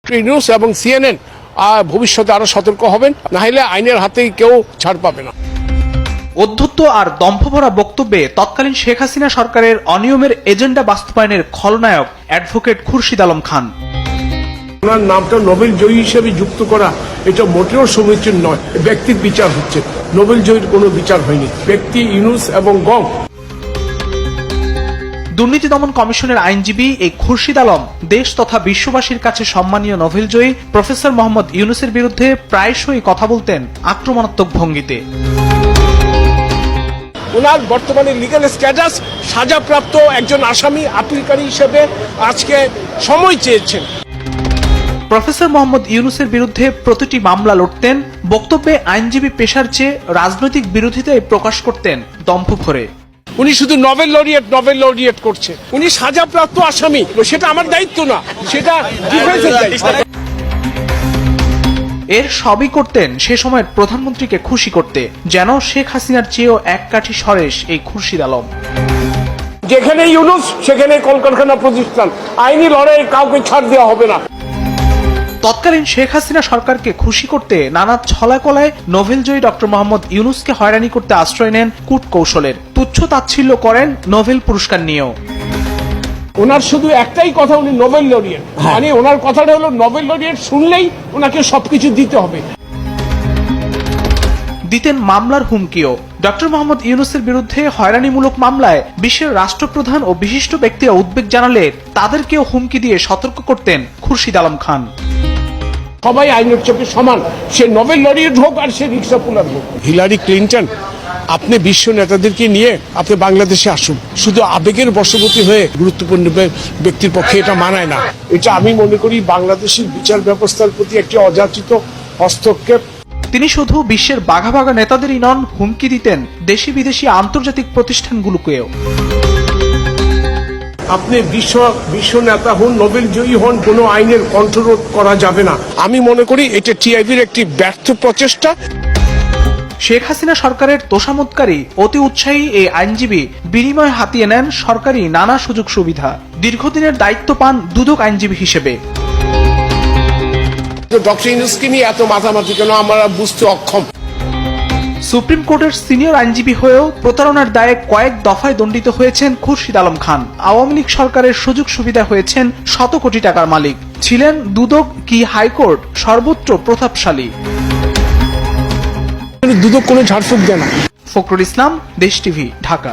Doctor Yunus এবং CNN ভবিষ্যতে আরো সতর্ক হবেন, না হলে আইনের হাতেই কেউ ছাড় পাবে না। অধ্যত্ব আর দম্ভভরা বক্তব্যে তৎকালীন শেখ হাসিনা সরকারের অনিয়মের এজেন্ডা বাস্তবায়নের খলনায়ক অ্যাডভোকেট খুরশিদ আলম খান। ওনার নামটা নোবেল জয়ী হিসেবে যুক্ত করা এটা মোটেও সমীচীন নয়। ব্যক্তির বিচার হচ্ছে, নোবেল জয়ীর কোনো বিচার হয়নি। ব্যক্তি ইউনূস এবং গং। দুর্নীতি দমন কমিশনের আইনজীবী এই খুরশিদ আলম দেশ তথা বিশ্ববাসীর কাছে সম্মানীয় নোবেল জয়ী প্রফেসর মোহাম্মদ ইউনূসের বিরুদ্ধে প্রায়শই কথা বলতেন আক্রমণাত্মক ভঙ্গিতে। ওনার বর্তমানে লিগ্যাল স্ট্যাটাস সাজাপ্রাপ্ত একজন আসামি আপিলকারী হিসেবে আজকে সময় চেয়েছেন। প্রফেসর মোহাম্মদ ইউনূসের বিরুদ্ধে প্রতিটি মামলা লড়তেন, বক্তব্যে আইনজীবী পেশার চেয়ে রাজনৈতিক বিরোধিতায় প্রকাশ করতেন দম্ভ ভরে। উনি শুধু নোবেল লরিয়েট করছে, উনি সাজাপ্রাপ্ত আসামি, সেটা আমার দায়িত্ব না, সেটা ডিফেন্সের দায়িত্ব। এর সবই করতেন সে সময়ের প্রধানমন্ত্রীকে খুশি করতে, যেন শেখ হাসিনার চেয়েও এক কাঠি সরেস এই খুরশিদ আলম। যেখানে ইউনূস সেখানে কলকারখানা প্রতিষ্ঠান, আইনি লড়াই কাউকে ছাড় দেওয়া হবে না। তৎকালীন শেখ হাসিনা সরকারকে খুশি করতে নানা ছলাকলায় নোবেল জয়ী ডক্টর মোহাম্মদ ইউনূসকে হয়রানি করতে আশ্রয় নেন কূট কৌশলের, তুচ্ছ তাচ্ছিল্য করেন নোবেল পুরস্কার নিয়েও। ওনার শুধু একটাই কথা, উনি নোবেল লরিয়েট, মানে ওনার কথাটা হলো নোবেল লরিয়েট শুনলেই ওনাকে সবকিছু দিতে হবে। দিতেন মামলার হুমকিও। ডক্টর মোহাম্মদ ইউনূসের বিরুদ্ধে হয়রানিমূলক মামলায় বিশ্বের রাষ্ট্রপ্রধান ও বিশিষ্ট ব্যক্তিরা উদ্বেগ জানালে তাদেরকেও হুমকি দিয়ে সতর্ক করতেন খুরশিদ আলম খান। সবাই আইনের চোখে সমান, সে নোবেল লরিয়েট হোক আর সে রিক্সা পুলার হোক। হিলারি ক্লিন্টন, আপনি বিশ্ব নেতাদেরকে নিয়ে আপনি বাংলাদেশে আসুন, শুধু আবেগের বশবর্তী হয়ে গুরুত্বপূর্ণ ব্যক্তির পক্ষে এটা মানায় না। এটা আমি মনে করি বাংলাদেশের বিচার ব্যবস্থার প্রতি একটি অযাচিত হস্তক্ষেপ। তিনি শুধু বিশ্বের বাঘা বাঘা নেতাদেরই নন, হুমকি দিতেন দেশি বিদেশি আন্তর্জাতিক প্রতিষ্ঠানগুলোকেও। আপনি বিশ্ব নেতা হন, নোবেল জয়ী হন, কোনো আইনের কণ্ঠরোধ করা যাবে না। আমি মনে করি এটা টিআইবির একটি ব্যর্থ প্রচেষ্টা। শেখ হাসিনা সরকারের তোষামোদকারী অতি উৎসাহী এই আইনজীবী বিনিময়ে হাতিয়ে নেন সরকারি নানা সুযোগ সুবিধা। দীর্ঘদিনের দায়িত্ব পান দুদক আইনজীবী হিসেবে। ডক্টর ইউনূসকে নিয়ে এত মাথামাতি কেন, আমরা বুঝতে অক্ষম। সুপ্রিম কোর্টের সিনিয়র আইনজীবী হয়েও প্রতারণার দায়ে কয়েক দফায় দণ্ডিত হয়েছেন খুরশিদ আলম খান। আওয়ামী লীগ সরকারের সুযোগ সুবিধা হয়েছেন শত কোটি টাকার মালিক। ছিলেন দুদক কি হাইকোর্ট সর্বত্র প্রতাপশালী। দুদক কোনো ঝাড়ফুঁক দেয় না। ফখরুল ইসলাম, দেশ টিভি, ঢাকা।